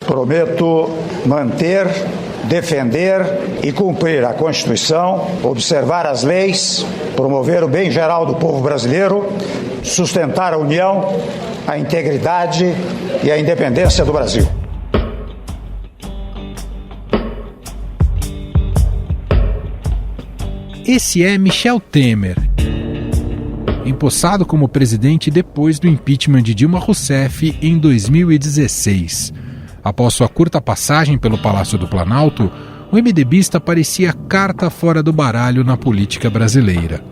Prometo manter, defender e cumprir a Constituição, observar as leis, promover o bem geral do povo brasileiro, sustentar a união, a integridade e a independência do Brasil. Esse é Michel Temer, empossado como presidente depois do impeachment de Dilma Rousseff em 2016. Após sua curta passagem pelo Palácio do Planalto, o MDBista parecia carta fora do baralho na política brasileira.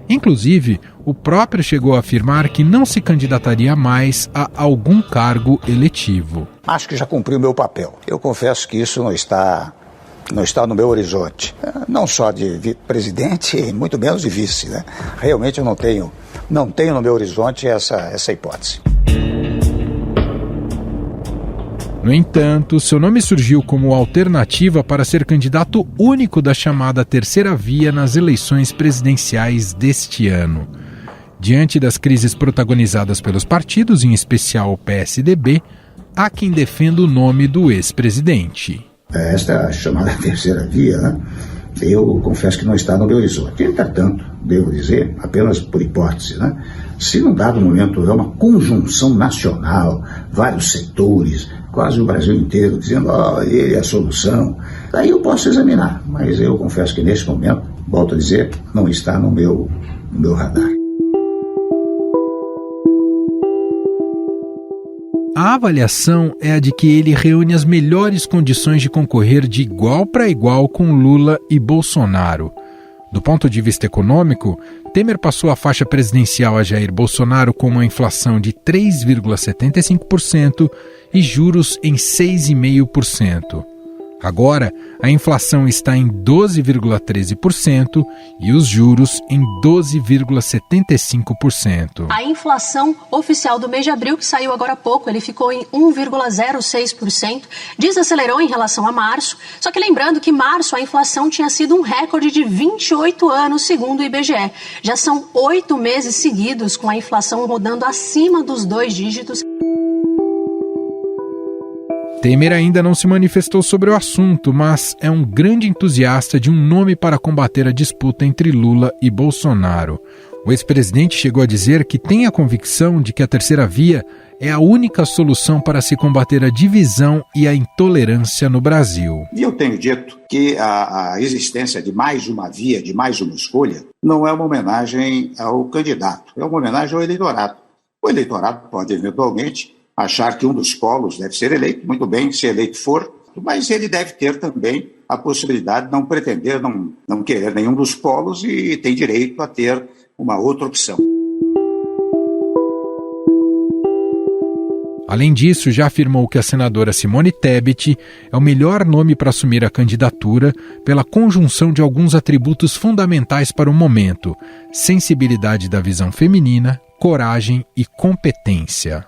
Inclusive, o próprio chegou a afirmar que não se candidataria mais a algum cargo eletivo. Acho que já cumpri o meu papel. Eu confesso que isso não está no meu horizonte. Não só de presidente, muito menos de vice, né? Realmente eu não tenho no meu horizonte essa hipótese. No entanto, seu nome surgiu como alternativa para ser candidato único da chamada Terceira Via nas eleições presidenciais deste ano. Diante das crises protagonizadas pelos partidos, em especial o PSDB, há quem defenda o nome do ex-presidente. Esta chamada Terceira Via, né? Eu confesso que não está no meu horizonte. Entretanto, devo dizer, apenas por hipótese, né? Se num dado momento houver uma conjunção nacional, vários setores, quase o Brasil inteiro dizendo, ele é a solução, aí eu posso examinar, mas eu confesso que neste momento, volto a dizer, não está no meu radar. A avaliação é a de que ele reúne as melhores condições de concorrer de igual para igual com Lula e Bolsonaro. Do ponto de vista econômico, Temer passou a faixa presidencial a Jair Bolsonaro com uma inflação de 3,75% e juros em 6,5%. Agora, a inflação está em 12,13% e os juros em 12,75%. A inflação oficial do mês de abril, que saiu agora há pouco, ele ficou em 1,06%, desacelerou em relação a março, só que lembrando que março a inflação tinha sido um recorde de 28 anos, segundo o IBGE. Já são 8 meses seguidos com a inflação rodando acima dos 2 dígitos. Temer ainda não se manifestou sobre o assunto, mas é um grande entusiasta de um nome para combater a disputa entre Lula e Bolsonaro. O ex-presidente chegou a dizer que tem a convicção de que a Terceira Via é a única solução para se combater a divisão e a intolerância no Brasil. E eu tenho dito que a existência de mais uma via, de mais uma escolha, não é uma homenagem ao candidato, é uma homenagem ao eleitorado. O eleitorado pode, eventualmente, achar que um dos polos deve ser eleito, muito bem, se eleito for, mas ele deve ter também a possibilidade de não pretender, não querer nenhum dos polos e tem direito a ter uma outra opção. Além disso, já afirmou que a senadora Simone Tebet é o melhor nome para assumir a candidatura pela conjunção de alguns atributos fundamentais para o momento: sensibilidade da visão feminina, coragem e competência.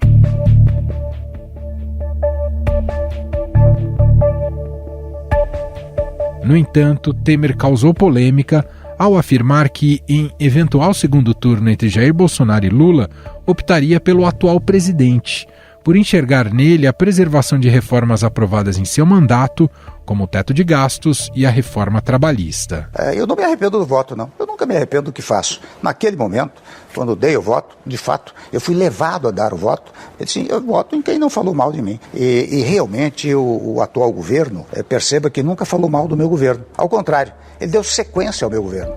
No entanto, Temer causou polêmica ao afirmar que, em eventual segundo turno entre Jair Bolsonaro e Lula, optaria pelo atual presidente, por enxergar nele a preservação de reformas aprovadas em seu mandato, como o teto de gastos e a reforma trabalhista. Eu não me arrependo do voto, não. Eu nunca me arrependo do que faço. Naquele momento, quando dei o voto, de fato, eu fui levado a dar o voto. Eu voto em quem não falou mal de mim. E realmente o atual governo, perceba que nunca falou mal do meu governo. Ao contrário, ele deu sequência ao meu governo.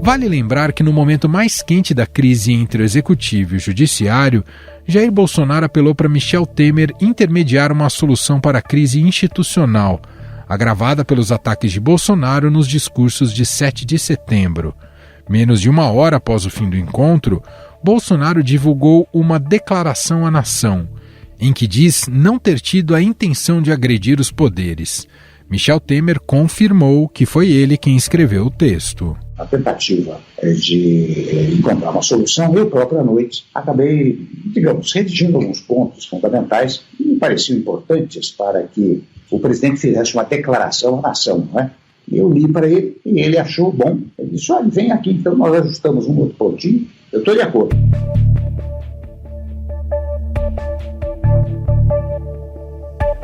Vale lembrar que no momento mais quente da crise entre o Executivo e o Judiciário, Jair Bolsonaro apelou para Michel Temer intermediar uma solução para a crise institucional, agravada pelos ataques de Bolsonaro nos discursos de 7 de setembro. Menos de uma hora após o fim do encontro, Bolsonaro divulgou uma declaração à nação, em que diz não ter tido a intenção de agredir os poderes. Michel Temer confirmou que foi ele quem escreveu o texto. A tentativa de encontrar uma solução, eu próprio à noite acabei, redigindo alguns pontos fundamentais que me pareciam importantes para que o presidente fizesse uma declaração à nação, não é? Eu li para ele e ele achou bom. Ele disse, olha, vem aqui, então nós ajustamos um outro pontinho, eu estou de acordo.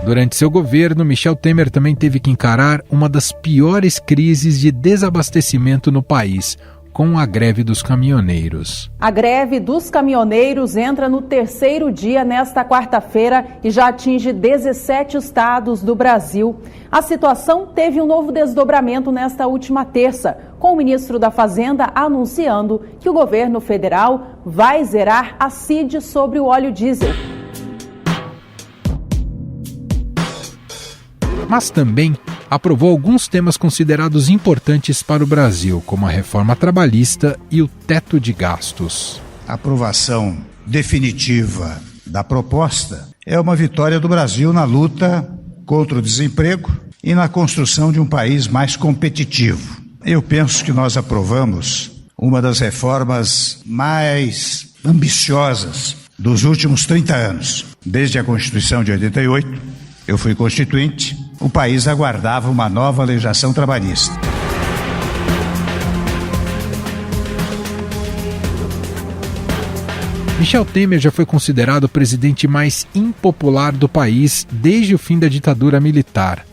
Durante seu governo, Michel Temer também teve que encarar uma das piores crises de desabastecimento no país, com a greve dos caminhoneiros. A greve dos caminhoneiros entra no terceiro dia nesta quarta-feira e já atinge 17 estados do Brasil. A situação teve um novo desdobramento nesta última terça, com o ministro da Fazenda anunciando que o governo federal vai zerar a CID sobre o óleo diesel. Mas também aprovou alguns temas considerados importantes para o Brasil, como a reforma trabalhista e o teto de gastos. A aprovação definitiva da proposta é uma vitória do Brasil na luta contra o desemprego e na construção de um país mais competitivo. Eu penso que nós aprovamos uma das reformas mais ambiciosas dos últimos 30 anos. Desde a Constituição de 88, eu fui constituinte, o país aguardava uma nova legislação trabalhista. Michel Temer já foi considerado o presidente mais impopular do país desde o fim da ditadura militar.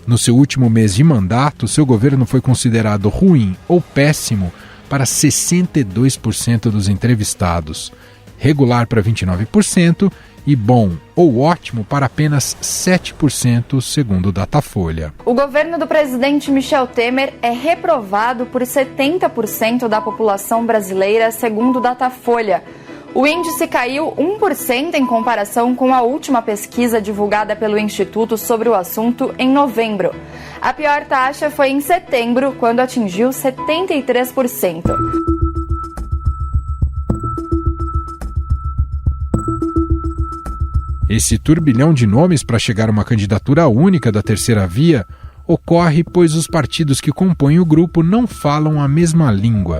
No seu último mês de mandato, seu governo foi considerado ruim ou péssimo para 62% dos entrevistados, regular para 29% e bom ou ótimo para apenas 7%, segundo o Datafolha. O governo do presidente Michel Temer é reprovado por 70% da população brasileira, segundo o Datafolha. O índice caiu 1% em comparação com a última pesquisa divulgada pelo Instituto sobre o assunto em novembro. A pior taxa foi em setembro, quando atingiu 73%. Esse turbilhão de nomes para chegar a uma candidatura única da terceira via ocorre pois os partidos que compõem o grupo não falam a mesma língua.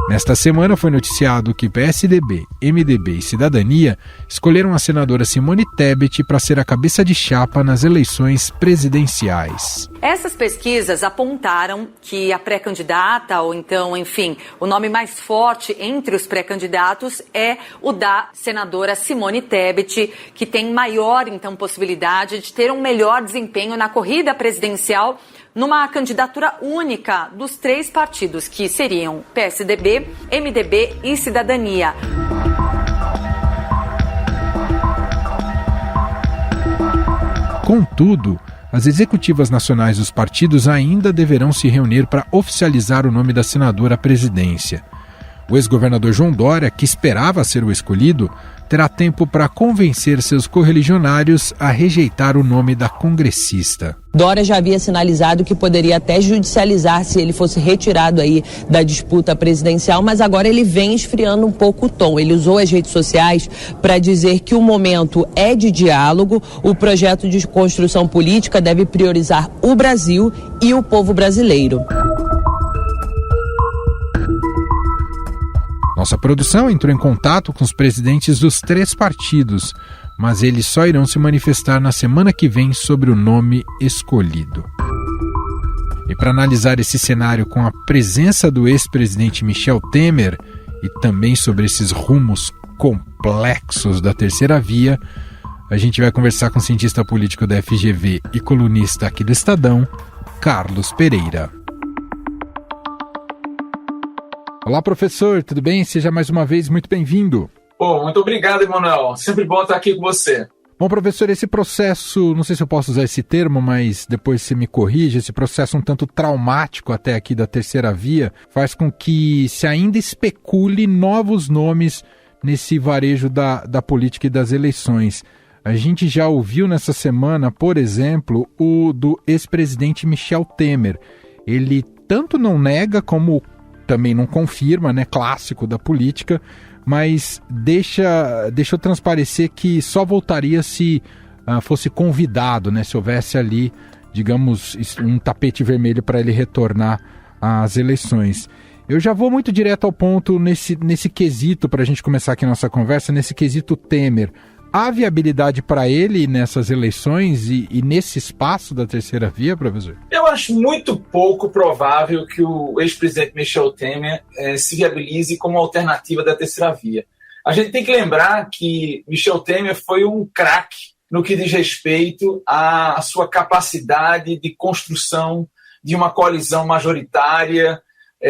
Nesta semana foi noticiado que PSDB, MDB e Cidadania escolheram a senadora Simone Tebet para ser a cabeça de chapa nas eleições presidenciais. Essas pesquisas apontaram que a pré-candidata, ou então, enfim, o nome mais forte entre os pré-candidatos é o da senadora Simone Tebet, que tem maior, então, possibilidade de ter um melhor desempenho na corrida presidencial numa candidatura única dos três partidos, que seriam PSDB, MDB e Cidadania. Contudo, as executivas nacionais dos partidos ainda deverão se reunir para oficializar o nome da senadora à presidência. O ex-governador João Dória, que esperava ser o escolhido, terá tempo para convencer seus correligionários a rejeitar o nome da congressista. Dória já havia sinalizado que poderia até judicializar se ele fosse retirado aí da disputa presidencial, mas agora ele vem esfriando um pouco o tom. Ele usou as redes sociais para dizer que o momento é de diálogo, o projeto de construção política deve priorizar o Brasil e o povo brasileiro. Nossa produção entrou em contato com os presidentes dos três partidos, mas eles só irão se manifestar na semana que vem sobre o nome escolhido. E para analisar esse cenário com a presença do ex-presidente Michel Temer e também sobre esses rumos complexos da terceira via, a gente vai conversar com o cientista político da FGV e colunista aqui do Estadão, Carlos Pereira. Olá, professor, tudo bem? Seja mais uma vez muito bem-vindo. Muito obrigado, Emanuel. Sempre bom estar aqui com você. Bom, professor, esse processo, não sei se eu posso usar esse termo, mas depois você me corrige, esse processo um tanto traumático até aqui da terceira via, faz com que se ainda especule novos nomes nesse varejo da política e das eleições. A gente já ouviu nessa semana, por exemplo, o do ex-presidente Michel Temer. Ele tanto não nega como também não confirma, né, clássico da política, mas deixou transparecer que só voltaria se fosse convidado, né, se houvesse ali, digamos, um tapete vermelho para ele retornar às eleições. Eu já vou muito direto ao ponto nesse quesito, para a gente começar aqui a nossa conversa, nesse quesito Temer. Há viabilidade para ele nessas eleições e nesse espaço da terceira via, professor? Eu acho muito pouco provável que o ex-presidente Michel Temer se viabilize como alternativa da terceira via. A gente tem que lembrar que Michel Temer foi um craque no que diz respeito à sua capacidade de construção de uma coalizão majoritária,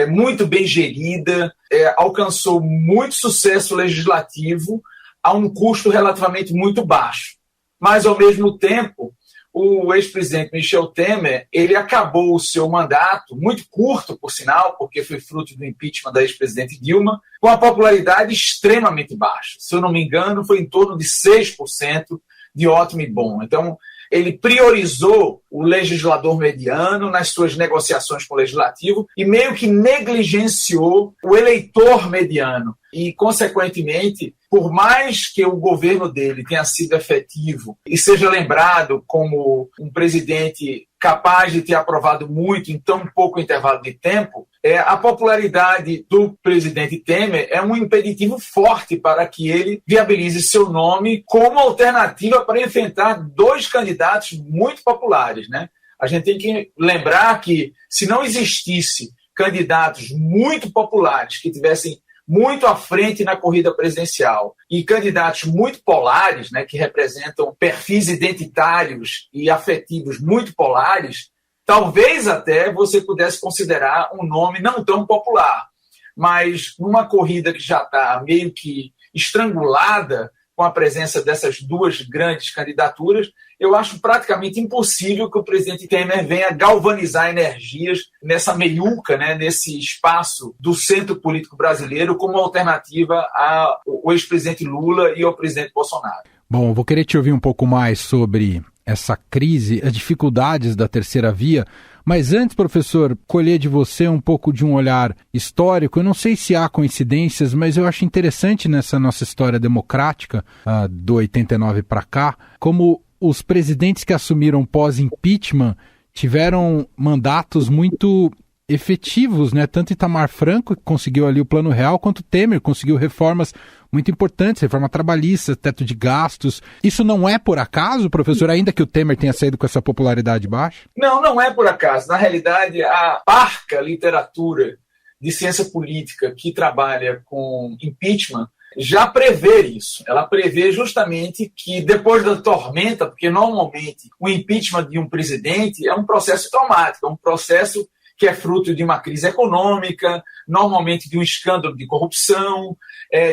muito bem gerida, alcançou muito sucesso legislativo a um custo relativamente muito baixo. Mas, ao mesmo tempo, o ex-presidente Michel Temer, ele acabou o seu mandato, muito curto, por sinal, porque foi fruto do impeachment da ex-presidente Dilma, com a popularidade extremamente baixa. Se eu não me engano, foi em torno de 6% de ótimo e bom. Então, ele priorizou o legislador mediano nas suas negociações com o legislativo e meio que negligenciou o eleitor mediano. E, consequentemente, por mais que o governo dele tenha sido efetivo e seja lembrado como um presidente capaz de ter aprovado muito em tão pouco intervalo de tempo, a popularidade do presidente Temer é um impeditivo forte para que ele viabilize seu nome como alternativa para enfrentar dois candidatos muito populares, né? A gente tem que lembrar que, se não existisse candidatos muito populares que tivessem muito à frente na corrida presidencial e candidatos muito polares, né, que representam perfis identitários e afetivos muito polares, talvez até você pudesse considerar um nome não tão popular. Mas numa corrida que já está meio que estrangulada com a presença dessas duas grandes candidaturas, eu acho praticamente impossível que o presidente Temer venha galvanizar energias nessa meiuca, né, nesse espaço do centro político brasileiro como alternativa ao ex-presidente Lula e ao presidente Bolsonaro. Bom, vou querer te ouvir um pouco mais sobre essa crise, as dificuldades da terceira via, mas antes, professor, colher de você um pouco de um olhar histórico. Eu não sei se há coincidências, mas eu acho interessante nessa nossa história democrática, do 89 para cá, como os presidentes que assumiram pós-impeachment tiveram mandatos muito efetivos, né? Tanto Itamar Franco, que conseguiu ali o Plano Real, quanto Temer conseguiu reformas muito importantes, reforma trabalhista, teto de gastos. Isso não é por acaso, professor, ainda que o Temer tenha saído com essa popularidade baixa? Não, não é por acaso. Na realidade, a parca literatura de ciência política que trabalha com impeachment já prevê isso. Ela prevê justamente que depois da tormenta, porque normalmente o impeachment de um presidente é um processo traumático, é um processo que é fruto de uma crise econômica, normalmente de um escândalo de corrupção,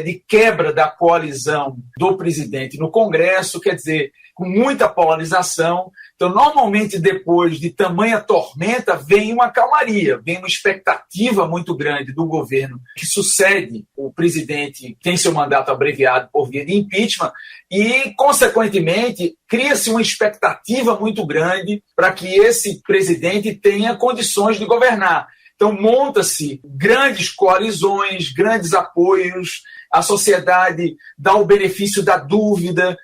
de quebra da coalizão do presidente no Congresso, quer dizer, com muita polarização. Então, normalmente, depois de tamanha tormenta, vem uma calmaria, vem uma expectativa muito grande do governo que sucede o presidente, tem seu mandato abreviado por via de impeachment, e, consequentemente, cria-se uma expectativa muito grande para que esse presidente tenha condições de governar. Então, monta-se grandes coalizões, grandes apoios, a sociedade dá o benefício da dúvida,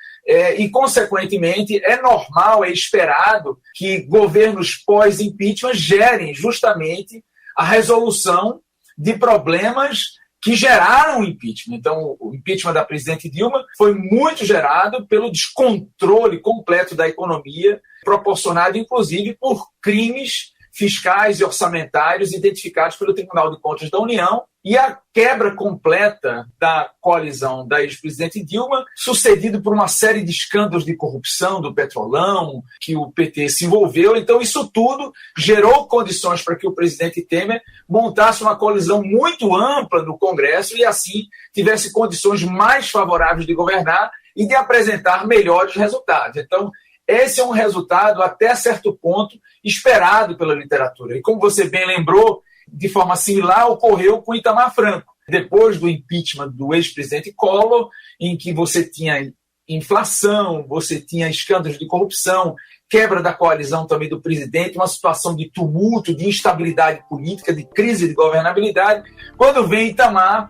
e, consequentemente, é normal, é esperado que governos pós-impeachment gerem justamente a resolução de problemas que geraram o impeachment. Então, o impeachment da presidente Dilma foi muito gerado pelo descontrole completo da economia, proporcionado, inclusive, por crimes fiscais e orçamentários identificados pelo Tribunal de Contas da União, e a quebra completa da coalizão da ex-presidente Dilma, sucedido por uma série de escândalos de corrupção do Petrolão, que o PT se envolveu. Então, isso tudo gerou condições para que o presidente Temer montasse uma coalizão muito ampla no Congresso e, assim, tivesse condições mais favoráveis de governar e de apresentar melhores resultados. Então, esse é um resultado, até certo ponto, esperado pela literatura. E, como você bem lembrou, de forma similar ocorreu com Itamar Franco. Depois do impeachment do ex-presidente Collor, em que você tinha inflação, você tinha escândalos de corrupção, quebra da coalizão também do presidente, uma situação de tumulto, de instabilidade política, de crise de governabilidade. Quando vem Itamar,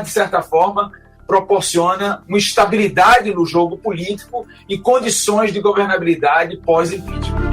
de certa forma, proporciona uma estabilidade no jogo político e condições de governabilidade pós-impeachment.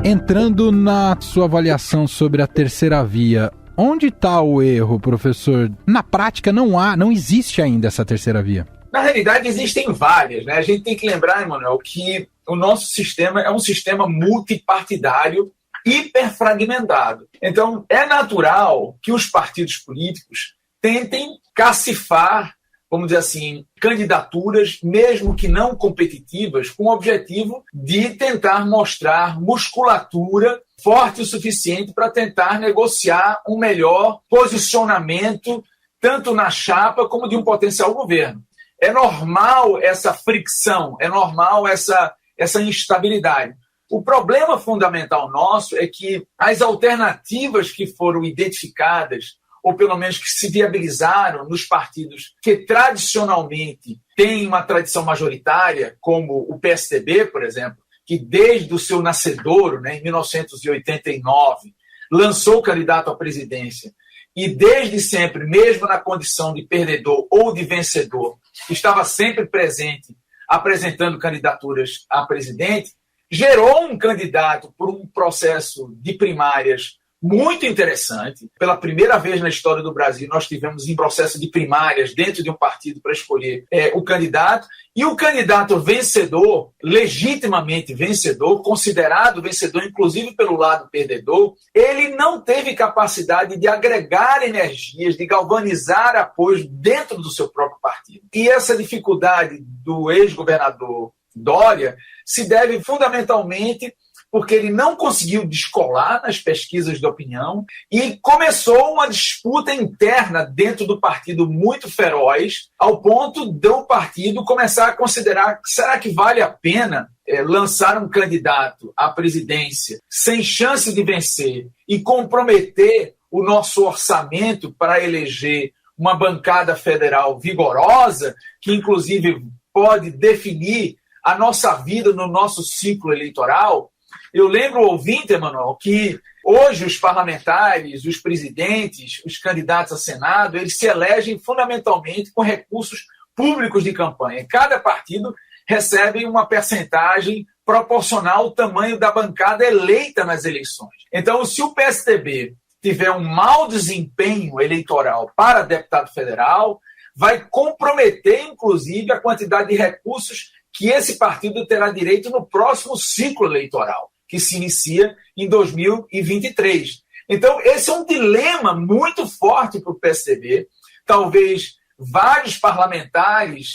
Entrando na sua avaliação sobre a terceira via, onde está o erro, professor? Na prática não existe ainda essa terceira via. Na realidade existem várias, né? A gente tem que lembrar, Emanuel, que o nosso sistema é um sistema multipartidário hiperfragmentado. Então, é natural que os partidos políticos tentem cacifar vamos dizer assim, candidaturas, mesmo que não competitivas, com o objetivo de tentar mostrar musculatura forte o suficiente para tentar negociar um melhor posicionamento, tanto na chapa como de um potencial governo. É normal essa fricção, é normal essa instabilidade. O problema fundamental nosso é que as alternativas que foram identificadas, ou pelo menos que se viabilizaram nos partidos que tradicionalmente têm uma tradição majoritária, como o PSDB, por exemplo, que desde o seu nascedouro, em 1989, lançou o candidato à presidência, e desde sempre, mesmo na condição de perdedor ou de vencedor, estava sempre presente apresentando candidaturas a presidente, gerou um candidato por um processo de primárias muito interessante. Pela primeira vez na história do Brasil, nós tivemos um processo de primárias dentro de um partido para escolher o candidato. E o candidato vencedor, legitimamente vencedor, considerado vencedor inclusive pelo lado perdedor, ele não teve capacidade de agregar energias, de galvanizar apoios dentro do seu próprio partido. E essa dificuldade do ex-governador Dória se deve fundamentalmente porque ele não conseguiu descolar nas pesquisas de opinião e começou uma disputa interna dentro do partido muito feroz, ao ponto do partido começar a considerar, será que vale a pena lançar um candidato à presidência sem chance de vencer e comprometer o nosso orçamento para eleger uma bancada federal vigorosa, que inclusive pode definir a nossa vida no nosso ciclo eleitoral? Eu lembro, ouvinte, Emanuel, que hoje os parlamentares, os presidentes, os candidatos a Senado, eles se elegem fundamentalmente com recursos públicos de campanha. Cada partido recebe uma percentagem proporcional ao tamanho da bancada eleita nas eleições. Então, se o PSDB tiver um mau desempenho eleitoral para deputado federal, vai comprometer, inclusive, a quantidade de recursos que esse partido terá direito no próximo ciclo eleitoral, que se inicia em 2023. Então, esse é um dilema muito forte para o PSDB. Talvez vários parlamentares,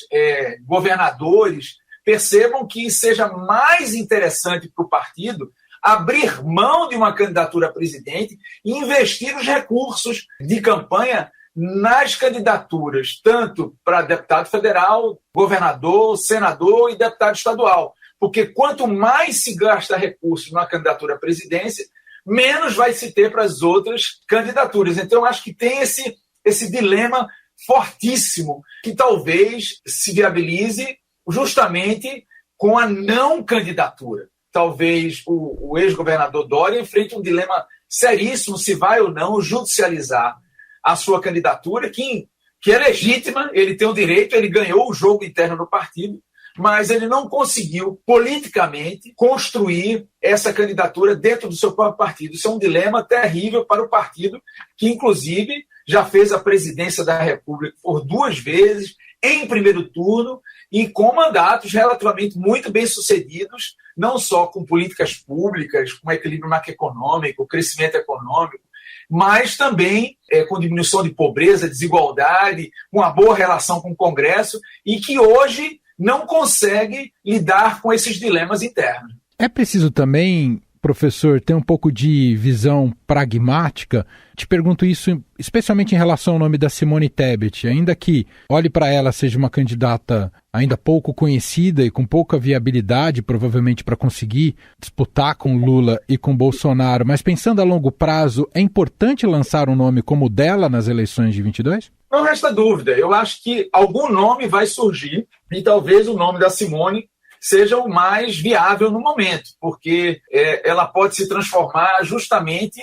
governadores, percebam que seja mais interessante para o partido abrir mão de uma candidatura a presidente e investir os recursos de campanha nas candidaturas, tanto para deputado federal, governador, senador e deputado estadual. Porque quanto mais se gasta recursos na candidatura à presidência, menos vai se ter para as outras candidaturas. Então, eu acho que tem esse dilema fortíssimo que talvez se viabilize justamente com a não candidatura. Talvez o ex-governador Dória enfrente um dilema seríssimo se vai ou não judicializar a sua candidatura, que é legítima, ele tem o direito, ele ganhou o jogo interno do partido, mas ele não conseguiu politicamente construir essa candidatura dentro do seu próprio partido. Isso é um dilema terrível para o partido, que inclusive já fez a presidência da República por 2 vezes, em primeiro turno, e com mandatos relativamente muito bem-sucedidos, não só com políticas públicas, com equilíbrio macroeconômico, crescimento econômico, mas também com diminuição de pobreza, desigualdade, uma boa relação com o Congresso, e que hoje não consegue lidar com esses dilemas internos. É preciso também, professor, ter um pouco de visão pragmática. Te pergunto isso especialmente em relação ao nome da Simone Tebet. Ainda que olhe para ela, seja uma candidata ainda pouco conhecida e com pouca viabilidade, provavelmente para conseguir disputar com Lula e com Bolsonaro, mas pensando a longo prazo, é importante lançar um nome como o dela nas eleições de 22? Não resta dúvida. Eu acho que algum nome vai surgir e talvez o nome da Simone seja o mais viável no momento, porque ela pode se transformar justamente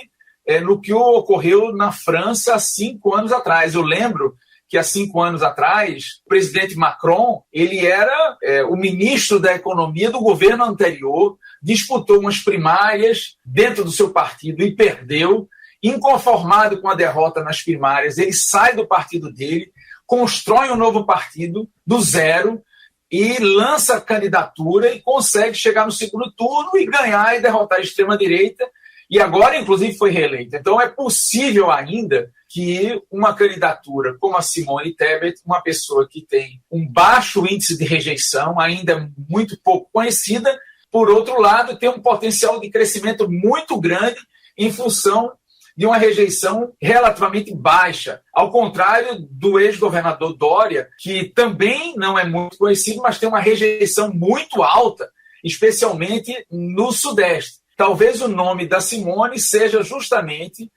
no que ocorreu na França há 5 anos atrás. Eu lembro que há 5 anos atrás, o presidente Macron, ele era o ministro da economia do governo anterior, disputou umas primárias dentro do seu partido e perdeu. Inconformado com a derrota nas primárias, ele sai do partido dele, constrói um novo partido do zero e lança a candidatura e consegue chegar no segundo turno e ganhar e derrotar a extrema-direita, e agora, inclusive, foi reeleito. Então, é possível ainda que uma candidatura como a Simone Tebet, uma pessoa que tem um baixo índice de rejeição, ainda muito pouco conhecida, por outro lado, tem um potencial de crescimento muito grande em função de uma rejeição relativamente baixa, ao contrário do ex-governador Dória, que também não é muito conhecido, mas tem uma rejeição muito alta, especialmente no Sudeste. Talvez o nome da Simone seja justamente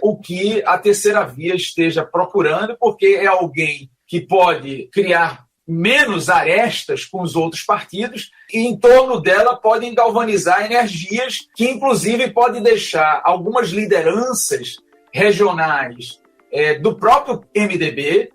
o que a terceira via esteja procurando, porque é alguém que pode criar menos arestas com os outros partidos e em torno dela podem galvanizar energias que, inclusive, podem deixar algumas lideranças regionais do próprio MDB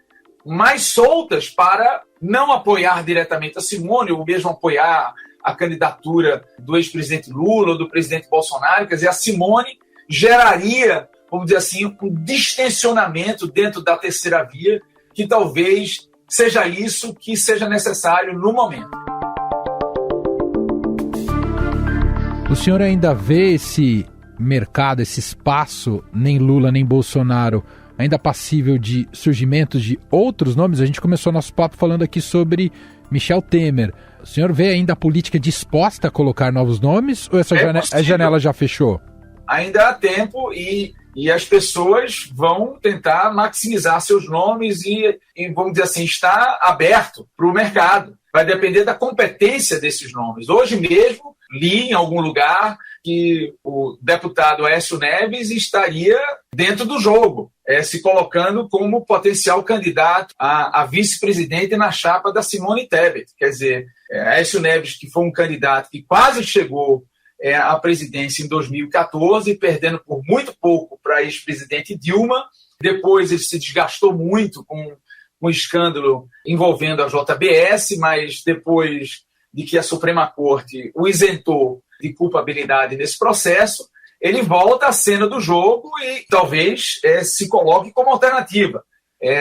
mais soltas para não apoiar diretamente a Simone ou mesmo apoiar a candidatura do ex-presidente Lula ou do presidente Bolsonaro. Quer dizer, a Simone geraria, vamos dizer assim, um distensionamento dentro da terceira via que talvez seja isso que seja necessário no momento. O senhor ainda vê esse mercado, esse espaço, nem Lula nem Bolsonaro, ainda passível de surgimento de outros nomes? A gente começou nosso papo falando aqui sobre Michel Temer. O senhor vê ainda a política disposta a colocar novos nomes ou essa janela já fechou? Ainda há tempo e as pessoas vão tentar maximizar seus nomes e vamos dizer assim, está aberto para o mercado. Vai depender da competência desses nomes. Hoje mesmo, li em algum lugar que o deputado Aécio Neves estaria dentro do jogo, se colocando como potencial candidato a vice-presidente na chapa da Simone Tebet. Quer dizer, Aécio Neves, que foi um candidato que quase chegou à presidência em 2014, perdendo por muito pouco para a ex-presidente Dilma. Depois ele se desgastou muito com um escândalo envolvendo a JBS, mas depois de que a Suprema Corte o isentou de culpabilidade nesse processo, ele volta à cena do jogo e talvez se coloque como alternativa.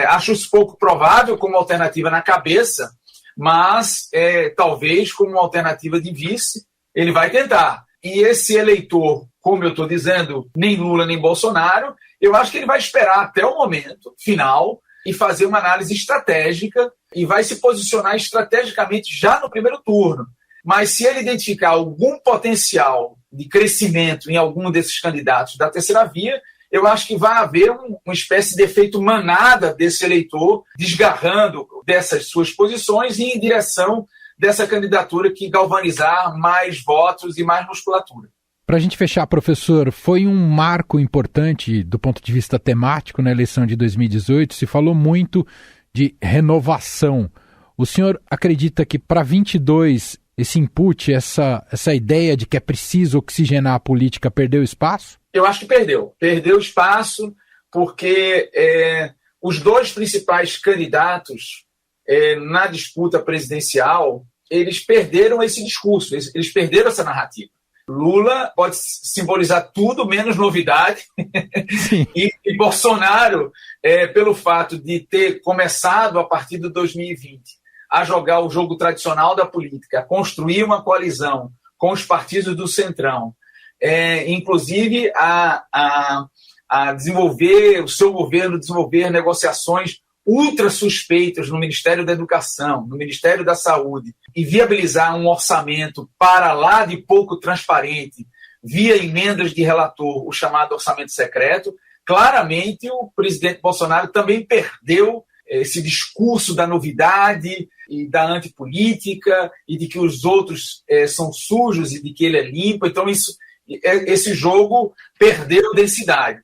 Acho isso pouco provável como alternativa na cabeça, mas talvez como uma alternativa de vice, ele vai tentar. E esse eleitor, como eu estou dizendo, nem Lula nem Bolsonaro, eu acho que ele vai esperar até o momento final e fazer uma análise estratégica e vai se posicionar estrategicamente já no primeiro turno. Mas se ele identificar algum potencial de crescimento em algum desses candidatos da terceira via, eu acho que vai haver uma espécie de efeito manada desse eleitor desgarrando dessas suas posições e em direção dessa candidatura que galvanizar mais votos e mais musculatura. Para a gente fechar, professor, foi um marco importante do ponto de vista temático na eleição de 2018, se falou muito de renovação. O senhor acredita que para 22 esse input, essa ideia de que é preciso oxigenar a política perdeu espaço? Eu acho que perdeu. Perdeu espaço porque os dois principais candidatos na disputa presidencial, eles perderam esse discurso, eles perderam essa narrativa. Lula pode simbolizar tudo menos novidade e Bolsonaro, pelo fato de ter começado a partir de 2020 a jogar o jogo tradicional da política, a construir uma coalizão com os partidos do Centrão, inclusive a desenvolver o seu governo, desenvolver negociações ultra suspeitas no Ministério da Educação, no Ministério da Saúde, e viabilizar um orçamento para lá de pouco transparente, via emendas de relator, o chamado orçamento secreto. Claramente, o presidente Bolsonaro também perdeu esse discurso da novidade e da antipolítica e de que os outros são sujos e de que ele é limpo. Então, esse jogo perdeu densidade.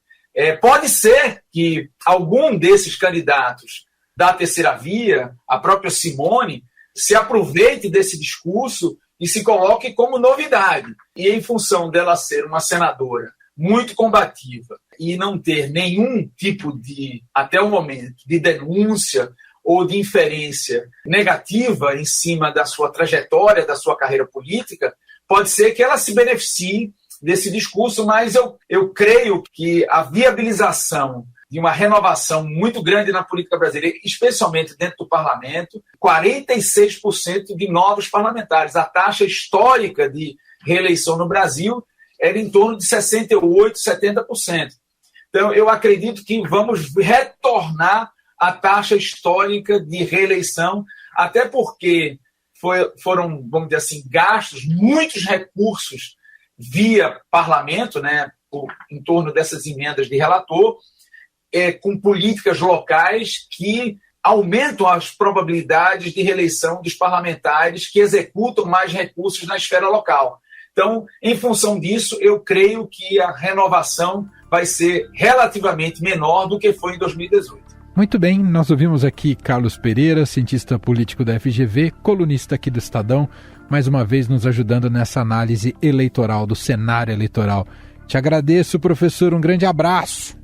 Pode ser que algum desses candidatos da terceira via, a própria Simone, se aproveite desse discurso e se coloque como novidade. E em função dela ser uma senadora muito combativa e não ter nenhum tipo de, até o momento, de denúncia ou de inferência negativa em cima da sua trajetória, da sua carreira política, pode ser que ela se beneficie desse discurso, mas eu creio que a viabilização de uma renovação muito grande na política brasileira, especialmente dentro do parlamento, 46% de novos parlamentares. A taxa histórica de reeleição no Brasil era em torno de 68%, 70%. Então, eu acredito que vamos retornar à taxa histórica de reeleição, até porque foram, vamos dizer assim, gastos muitos recursos via parlamento, né, em torno dessas emendas de relator, com políticas locais que aumentam as probabilidades de reeleição dos parlamentares que executam mais recursos na esfera local. Então, em função disso, eu creio que a renovação vai ser relativamente menor do que foi em 2018. Muito bem, nós ouvimos aqui Carlos Pereira, cientista político da FGV, colunista aqui do Estadão, mais uma vez nos ajudando nessa análise eleitoral, do cenário eleitoral. Te agradeço, professor, um grande abraço.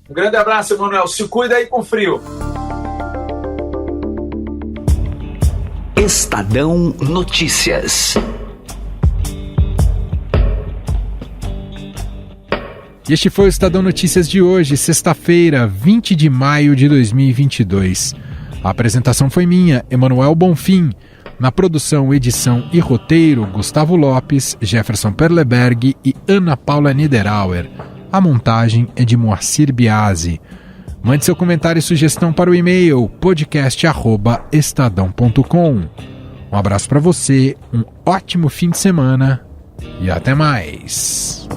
Um grande abraço, Emanuel. Se cuida aí com frio. Estadão Notícias. E este foi o Estadão Notícias de hoje, sexta-feira, 20 de maio de 2022. A apresentação foi minha, Emanuel Bonfim. Na produção, edição e roteiro, Gustavo Lopes, Jefferson Perleberg e Ana Paula Niederauer. A montagem é de Moacir Biasi. Mande seu comentário e sugestão para o e-mail podcast@estadão.com. Um abraço para você, um ótimo fim de semana e até mais.